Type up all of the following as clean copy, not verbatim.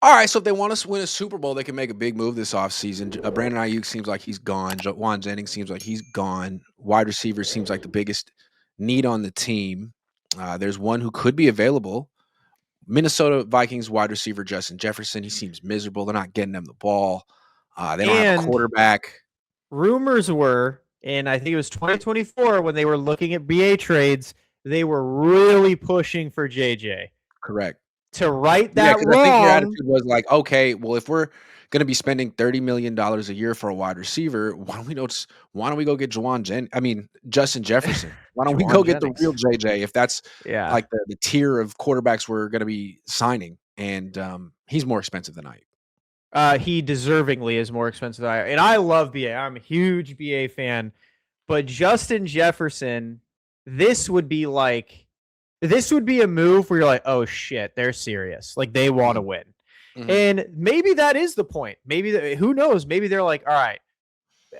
All right, so if they want to win a Super Bowl, they can make a big move this offseason. Brandon Ayuk seems like he's gone. Juwan Jennings seems like he's gone. Wide receiver seems like the biggest need on the team. There's one who could be available. Minnesota Vikings wide receiver Justin Jefferson. He seems miserable. They're not getting him the ball. They don't have a And quarterback. rumors were, and I think it was 2024 when they were looking at BA trades, they were really pushing for JJ. Correct. To right Yeah, that because I think your wrong. attitude was like, okay, well, if we're going to be spending $30 million a year for a wide receiver, why don't we go get Justin Jefferson? Why don't we Juwan go get the Jennings. real JJ if that's Yeah. like the tier of quarterbacks we're going to be signing? And he's more expensive than I. He deservingly is more expensive than and I love BA. I'm a huge BA fan, but Justin Jefferson, this would be a move where you're like, oh shit, they're serious. Like they want to win. Mm-hmm. And maybe that is the point. Maybe who knows? Maybe they're like, all right,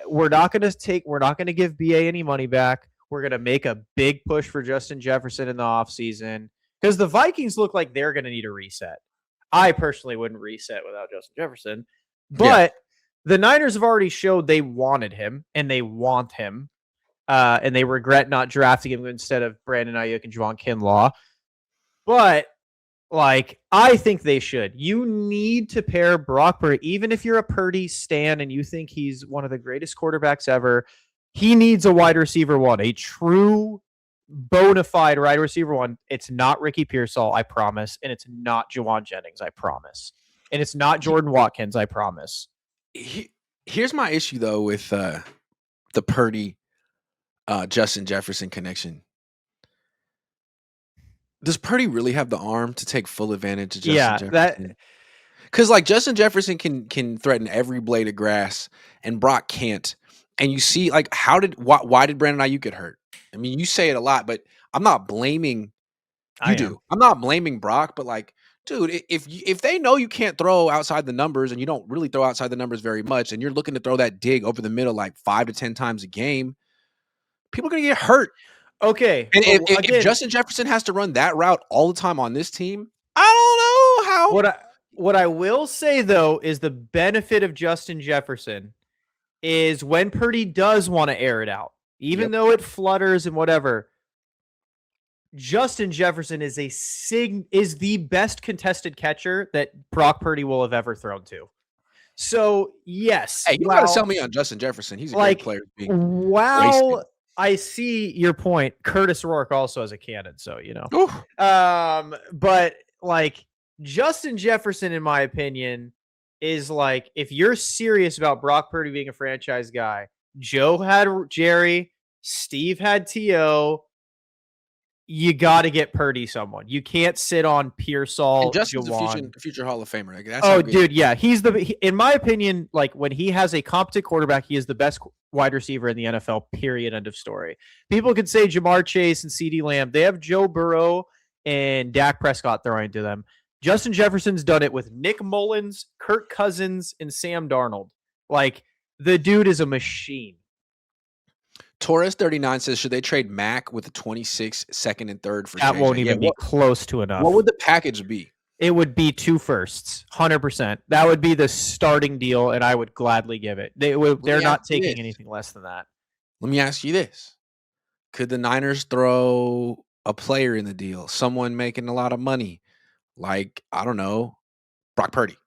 we're not going to give BA any money back. We're going to make a big push for Justin Jefferson in the offseason because the Vikings look like they're going to need a reset. I personally wouldn't reset without Justin Jefferson, but the Niners have already showed they wanted him and they want him. And they regret not drafting him instead of Brandon Ayuk and Javon Kinlaw. But I think they should. You need to pair Brock Purdy, even if you're a Purdy stan and you think he's one of the greatest quarterbacks ever. He needs a wide receiver one, a true bona fide wide receiver one. It's not Ricky Pearsall, I promise, and it's not Juwan Jennings, I promise, and it's not Jordan Watkins, I promise. Here's my issue though with the Purdy Justin Jefferson connection. Does Purdy really have the arm to take full advantage of Justin Jefferson? Because like Justin Jefferson can threaten every blade of grass, and Brock can't. And you see, like, why did Brandon Ayuk get hurt? I mean, you say it a lot, but I'm not blaming. I'm not blaming Brock, but like, dude, if they know you can't throw outside the numbers and you don't really throw outside the numbers very much, and you're looking to throw that dig over the middle like 5 to 10 times a game, people are gonna get hurt. Okay. And if Justin Jefferson has to run that route all the time on this team, I don't know how. What I will say, though, is the benefit of Justin Jefferson is when Purdy does want to air it out, even though it flutters and whatever, Justin Jefferson is the best contested catcher that Brock Purdy will have ever thrown to. So, yes. Hey, you got to sell me on Justin Jefferson. He's a great player. Wow. I see your point. Curtis Rourke also has a cannon, so you know. But like Justin Jefferson, in my opinion, is like if you're serious about Brock Purdy being a franchise guy, Joe had Jerry, Steve had T.O. You got to get Purdy someone. You can't sit on Pearsall. Justin's a future Hall of Famer. Like, that's dude, yeah. In my opinion, like when he has a competent quarterback, he is the best wide receiver in the NFL, period, end of story. People could say Jamar Chase and CeeDee Lamb. They have Joe Burrow and Dak Prescott throwing to them. Justin Jefferson's done it with Nick Mullins, Kirk Cousins, and Sam Darnold. Like, the dude is a machine. Torres39 says, should they trade Mac with the 26, second, and third for that JJ? Won't even be close to enough. What would the package be? It would be 2 firsts, 100%. That would be the starting deal, and I would gladly give it. They're not taking anything less than that. Let me ask you this. Could the Niners throw a player in the deal, someone making a lot of money, like, I don't know, Brock Purdy?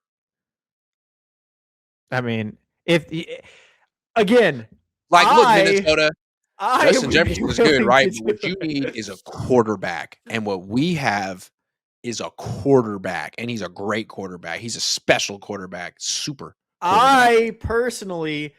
I mean, look, Minnesota, Justin Jefferson is good, right? What you need is a quarterback, and what we have is a quarterback, and he's a great quarterback. He's a special quarterback, super quarterback. I personally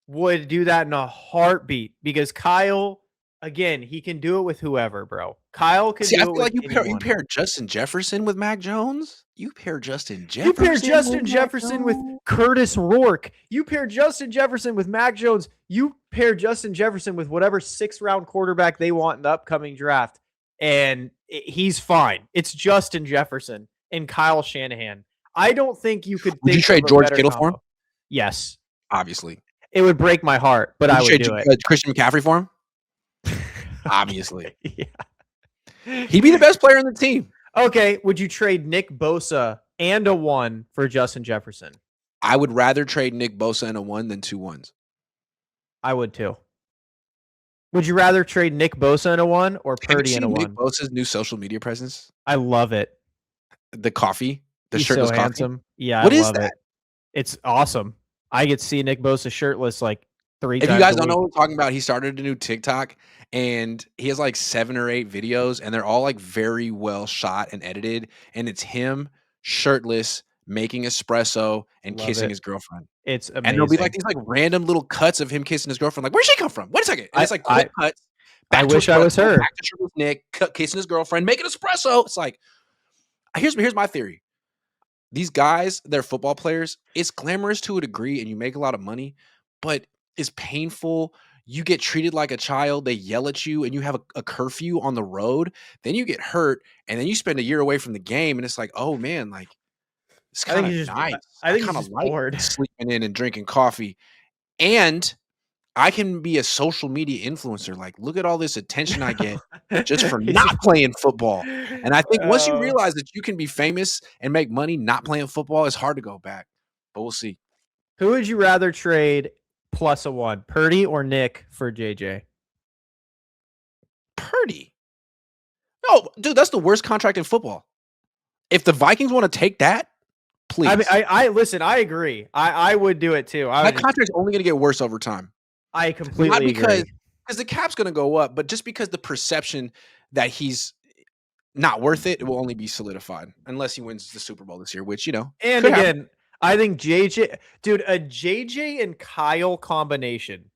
would do that in a heartbeat because Kyle, again, he can do it with whoever, bro. Kyle can do it with anyone. You pair Justin Jefferson with Mac Jones? You pair Justin Jefferson with Curtis Rourke. You pair Justin Jefferson with Mac Jones. You pair Justin Jefferson with whatever 6th-round quarterback they want in the upcoming draft, and he's fine. It's Justin Jefferson and Kyle Shanahan. I don't think you could. Would you trade George Kittle for him? Yes, obviously. It would break my heart, but I would do it. Christian McCaffrey for him? Obviously. Yeah. He'd be the best player on the team. Okay. Would you trade Nick Bosa and a 1 for Justin Jefferson. I would rather trade Nick Bosa and a 1 than 2 1s. I would too. Would you rather trade Nick Bosa in a 1 or Purdy in a 1? Nick Bosa's new social media presence? I love it. The coffee, the He's shirtless so coffee. Handsome. Yeah, what I is love that? It. It's awesome. I get to see Nick Bosa shirtless like 3 times. If you guys don't know what we're talking about, he started a new TikTok and he has like 7 or 8 videos and they're all like very well shot and edited. And it's him shirtless making espresso and kissing his girlfriend. It's amazing. And there'll be like these like random little cuts of him kissing his girlfriend. Like, where'd she come from? Wait a second. And it's like quick cuts. I wish I was her. Back to shirtless Nick kissing his girlfriend, making espresso. It's like, here's my theory. These guys, they're football players. It's glamorous to a degree and you make a lot of money, but it's painful. You get treated like a child. They yell at you and you have a curfew on the road. Then you get hurt and then you spend a year away from the game. And it's like, oh man, like it's kind of nice. I think kind of like bored. Sleeping in and drinking coffee. And I can be a social media influencer. Like, look at all this attention I get just for not playing football. And I think once you realize that you can be famous and make money not playing football, it's hard to go back. But we'll see. Who would you rather trade plus a 1, Purdy or Nick for JJ? Purdy. No, dude, that's the worst contract in football. If the Vikings want to take that, please. I mean, I listen. I agree. I would do it too. That contract's only going to get worse over time. I completely agree. Because the cap's going to go up, but just because the perception that he's not worth it, it will only be solidified unless he wins the Super Bowl this year, which, you know. And again, happen. I think JJ, dude, a JJ and Kyle combination,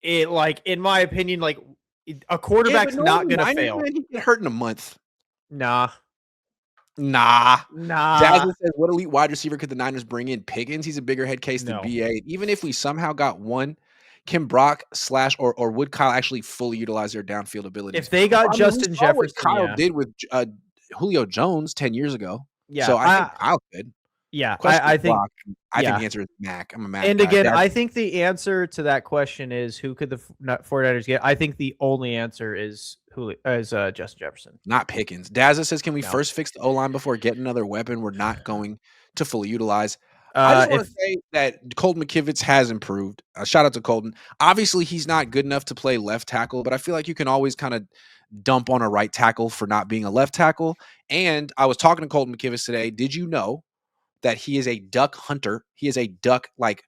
it like, in my opinion, like a quarterback's not going to fail. He get hurt in a month. Nah. Jasmine says, what elite wide receiver could the Niners bring in? Pickens? He's a bigger head case than BA. Even if we somehow got one, can Brock / or would Kyle actually fully utilize their downfield abilities? If they got Justin Jefferson, what Kyle did with Julio Jones 10 years ago. Yeah, so I think Kyle could. Yeah, I think. I think the answer is Mac. I'm a Mac. And again, I think the answer to that question is who could the 49ers get? I think the only answer is Justin Jefferson, not Pickens. Dazza says, "Can we first fix the O-line before getting another weapon we're not going to fully utilize?" I just want to say that Colton McKivitz has improved. Shout out to Colton. Obviously, he's not good enough to play left tackle, but I feel like you can always kind of dump on a right tackle for not being a left tackle. And I was talking to Colton McKivitz today. Did you know that he is a duck hunter? He is a duck like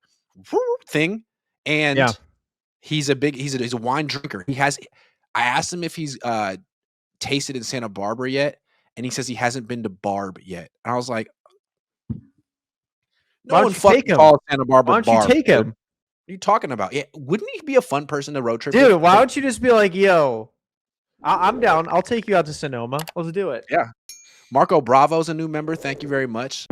thing, and he's a wine drinker. I asked him if he's tasted in Santa Barbara yet, and he says he hasn't been to Barb yet. And I was like, no one fucking calls Santa Barbara. Why don't you take him? What are you talking about? Yeah, wouldn't he be a fun person to road trip? Dude, why don't you just be like, yo, I'm down. I'll take you out to Sonoma. Let's do it. Yeah. Marco Bravo's a new member. Thank you very much.